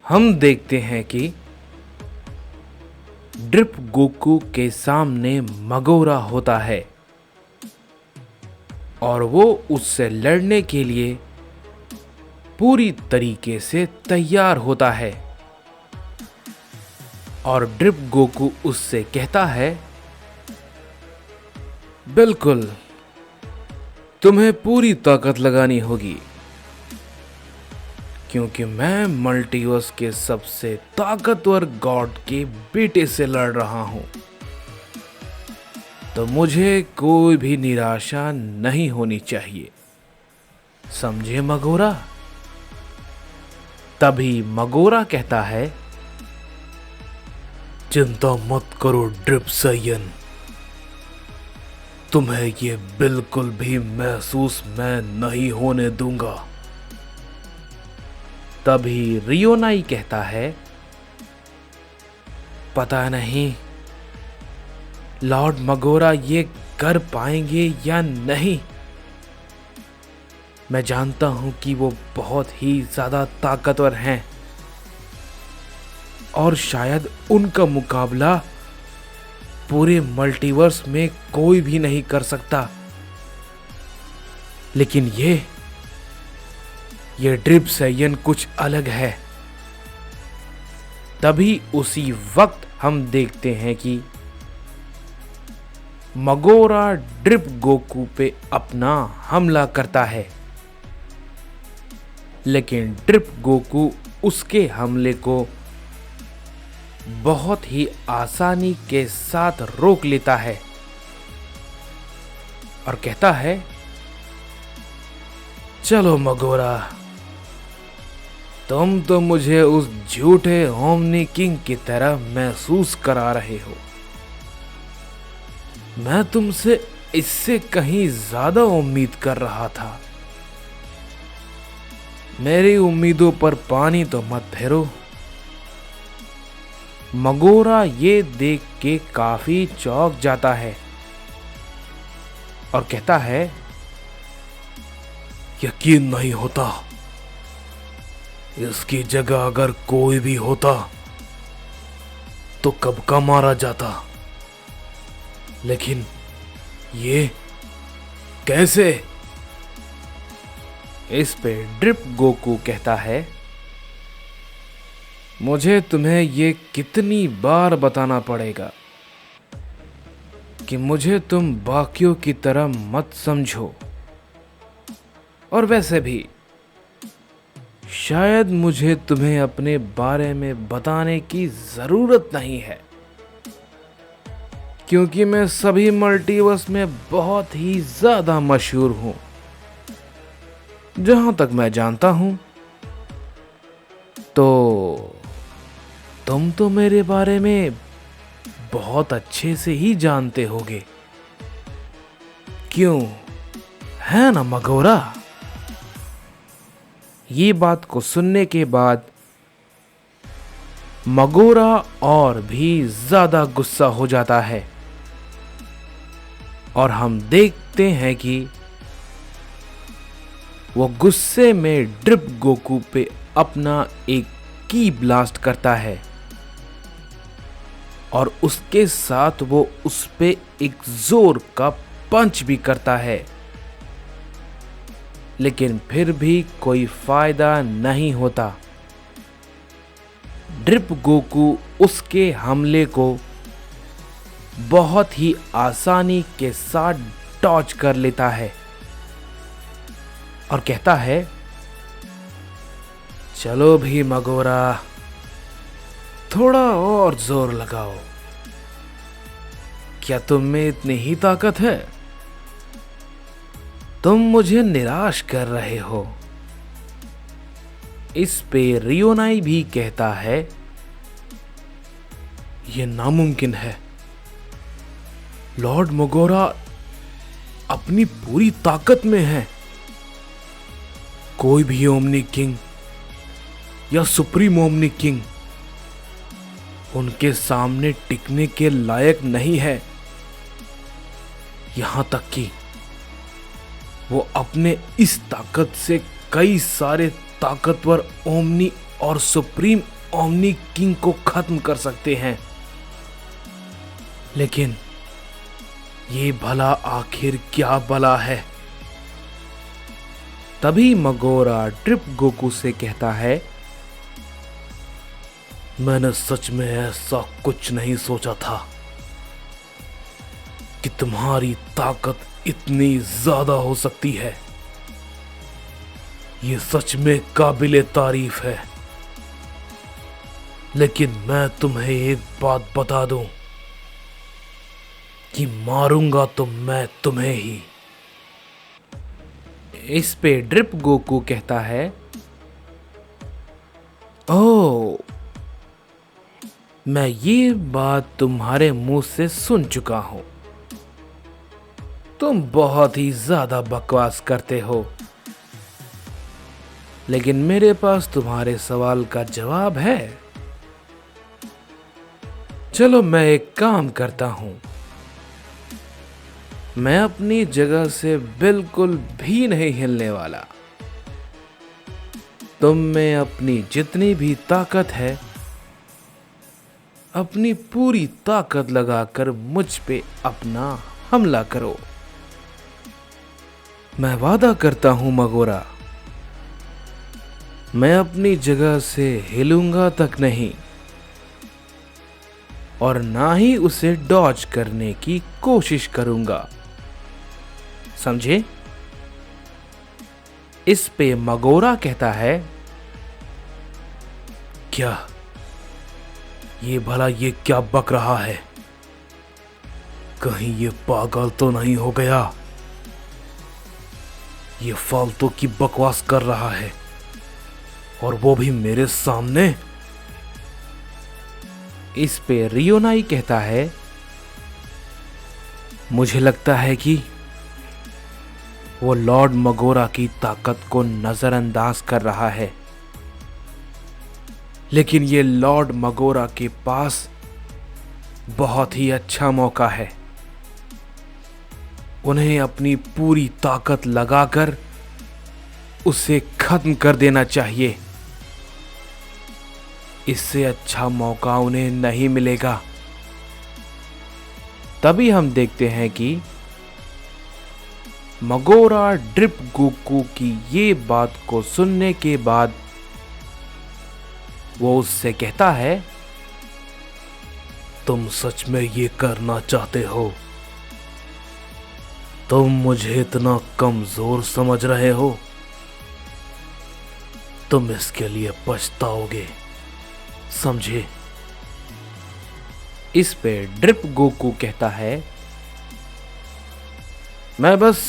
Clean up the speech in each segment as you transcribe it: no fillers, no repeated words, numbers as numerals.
हम देखते हैं कि ड्रिप गोकू के सामने मगोरा होता है और वो उससे लड़ने के लिए पूरी तरीके से तैयार होता है। और ड्रिप गोकू उससे कहता है, बिल्कुल, तुम्हें पूरी ताकत लगानी होगी, क्योंकि मैं मल्टीवर्स के सबसे ताकतवर गॉड के बेटे से लड़ रहा हूं। तो मुझे कोई भी निराशा नहीं होनी चाहिए, समझे मगोरा? तभी मगोरा कहता है, चिंता मत करो ड्रिप सायन, तुम्हें ये बिल्कुल भी महसूस मैं नहीं होने दूंगा। तभी रियोनाई कहता है, पता नहीं लॉर्ड मगोरा ये कर पाएंगे या नहीं। मैं जानता हूं कि वो बहुत ही ज्यादा ताकतवर हैं और शायद उनका मुकाबला पूरे मल्टीवर्स में कोई भी नहीं कर सकता, लेकिन ये ड्रिप सायन कुछ अलग है। तभी उसी वक्त हम देखते हैं कि मगोरा ड्रिप गोकू पे अपना हमला करता है, लेकिन ड्रिप गोकू उसके हमले को बहुत ही आसानी के साथ रोक लेता है और कहता है, चलो मगोरा, तुम तो मुझे उस झूठे ओमनी किंग की तरह महसूस करा रहे हो। मैं तुमसे इससे कहीं ज्यादा उम्मीद कर रहा था। मेरी उम्मीदों पर पानी तो मत फेरो। मगोरा ये देख के काफी चौंक जाता है और कहता है, यकीन नहीं होता, इसकी जगह अगर कोई भी होता तो कब का मारा जाता, लेकिन ये कैसे? इस पे ड्रिप गोकू कहता है, मुझे तुम्हें ये कितनी बार बताना पड़ेगा कि मुझे तुम बाकियों की तरह मत समझो, और वैसे भी शायद मुझे तुम्हें अपने बारे में बताने की जरूरत नहीं है, क्योंकि मैं सभी मल्टीवर्स में बहुत ही ज्यादा मशहूर हूं। जहां तक मैं जानता हूं तो तुम तो मेरे बारे में बहुत अच्छे से ही जानते होगे, क्यों, है ना मगोरा? ये बात को सुनने के बाद मगोरा और भी ज्यादा गुस्सा हो जाता है और हम देखते हैं कि वो गुस्से में ड्रिप गोकू पे अपना एक की ब्लास्ट करता है और उसके साथ वो उस पे एक जोर का पंच भी करता है, लेकिन फिर भी कोई फायदा नहीं होता। ड्रिप गोकू उसके हमले को बहुत ही आसानी के साथ डॉज कर लेता है और कहता है, चलो भी मगोरा, थोड़ा और जोर लगाओ। क्या तुम में इतनी ही ताकत है? तुम मुझे निराश कर रहे हो। इस पे रियोनाई भी कहता है, यह नामुमकिन है। लॉर्ड मगोरा अपनी पूरी ताकत में है। कोई भी ओमनी किंग या सुप्रीम ओमनी किंग उनके सामने टिकने के लायक नहीं है। यहां तक कि वो अपने इस ताकत से कई सारे ताकतवर ओमनी और सुप्रीम ओमनी किंग को खत्म कर सकते हैं, लेकिन ये भला आखिर क्या भला है? तभी मगोरा ड्रिप गोकू से कहता है, मैंने सच में ऐसा कुछ नहीं सोचा था कि तुम्हारी ताकत इतनी ज्यादा हो सकती है। ये सच में काबिले तारीफ है, लेकिन मैं तुम्हें एक बात बता दूं कि मारूंगा तो मैं तुम्हें ही। इस पे ड्रिप गोकू कहता है, ओह, मैं ये बात तुम्हारे मुंह से सुन चुका हूं। तुम बहुत ही ज्यादा बकवास करते हो, लेकिन मेरे पास तुम्हारे सवाल का जवाब है। चलो मैं एक काम करता हूं, मैं अपनी जगह से बिल्कुल भी नहीं हिलने वाला। तुम में अपनी जितनी भी ताकत है, अपनी पूरी ताकत लगाकर मुझ पे अपना हमला करो। मैं वादा करता हूं मगोरा, मैं अपनी जगह से हिलूंगा तक नहीं और ना ही उसे डॉज करने की कोशिश करूंगा, समझे? इस पे मगोरा कहता है, क्या ये भला ये क्या बक रहा है? कहीं ये पागल तो नहीं हो गया? ये फालतू की बकवास कर रहा है, और वो भी मेरे सामने। इस पे रियोनाई कहता है, मुझे लगता है कि वो लॉर्ड मगोरा की ताकत को नजरअंदाज कर रहा है, लेकिन ये लॉर्ड मगोरा के पास बहुत ही अच्छा मौका है। उन्हें अपनी पूरी ताकत लगाकर उसे खत्म कर देना चाहिए। इससे अच्छा मौका उन्हें नहीं मिलेगा। तभी हम देखते हैं कि मगोरा ड्रिप गोकू की ये बात को सुनने के बाद वो उससे कहता है, तुम सच में ये करना चाहते हो? तुम मुझे इतना कमजोर समझ रहे हो? तुम इसके लिए पछताओगे, समझे? इस पे ड्रिप गोकू कहता है, मैं बस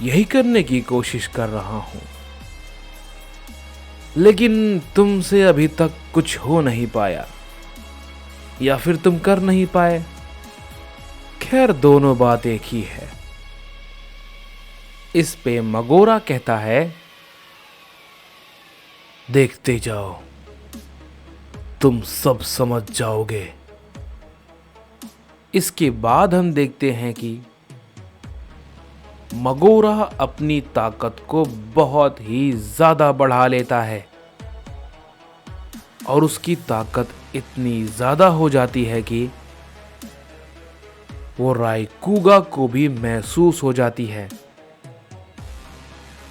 यही करने की कोशिश कर रहा हूं, लेकिन तुमसे अभी तक कुछ हो नहीं पाया, या फिर तुम कर नहीं पाए। खैर, दोनों बात एक ही है। इस पे मगोरा कहता है, देखते जाओ, तुम सब समझ जाओगे। इसके बाद हम देखते हैं कि मगोरा अपनी ताकत को बहुत ही ज्यादा बढ़ा लेता है और उसकी ताकत इतनी ज्यादा हो जाती है कि वो रायकुगा को भी महसूस हो जाती है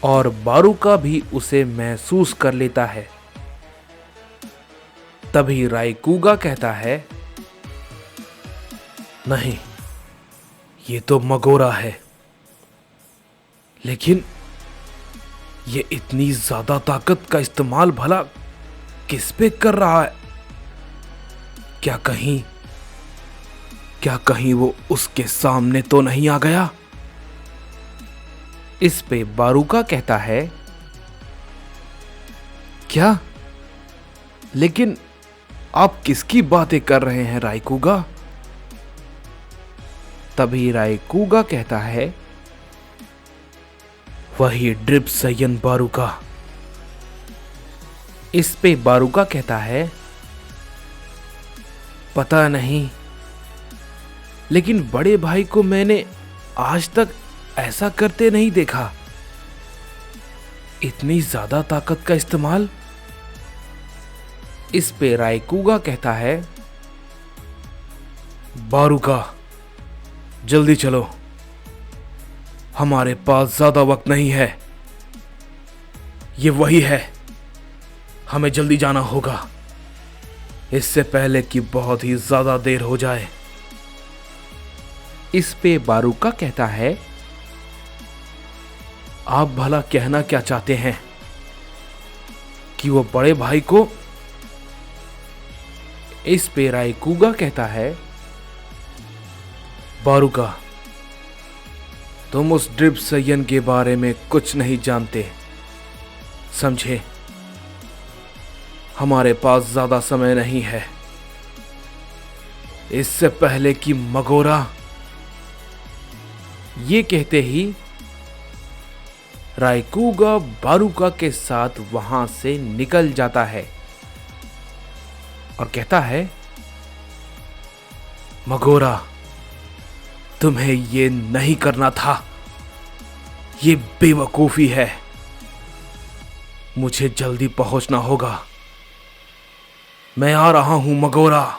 और बारुका भी उसे महसूस कर लेता है। तभी रायकुगा कहता है, नहीं, ये तो मगोरा है, लेकिन ये इतनी ज्यादा ताकत का इस्तेमाल भला किस पे कर रहा है? क्या कहीं वो उसके सामने तो नहीं आ गया? इस पे बारुका कहता है, क्या? लेकिन आप किसकी बातें कर रहे हैं रायकुगा? तभी रायकुगा कहता है, वही ड्रिप सैयन बारुका। इस पे बारुका कहता है, पता नहीं, लेकिन बड़े भाई को मैंने आज तक ऐसा करते नहीं देखा। इतनी ज्यादा ताकत का इस्तेमाल। इस पे रायकूगा कहता है, बारूका, जल्दी चलो, हमारे पास ज्यादा वक्त नहीं है। ये वही है, हमें जल्दी जाना होगा, इससे पहले कि बहुत ही ज्यादा देर हो जाए। इस पे बारूका कहता है, आप भला कहना क्या चाहते हैं कि वो बड़े भाई को? इस पे रायकूगा कहता है, बारूका, तुम उस ड्रिप सयन के बारे में कुछ नहीं जानते, समझे? हमारे पास ज्यादा समय नहीं है। इससे पहले कि मगोरा। ये कहते ही रायकूगा बारूका के साथ वहां से निकल जाता है और कहता है, मगोरा, तुम्हें ये नहीं करना था, ये बेवकूफी है। मुझे जल्दी पहुंचना होगा, मैं आ रहा हूं मगोरा।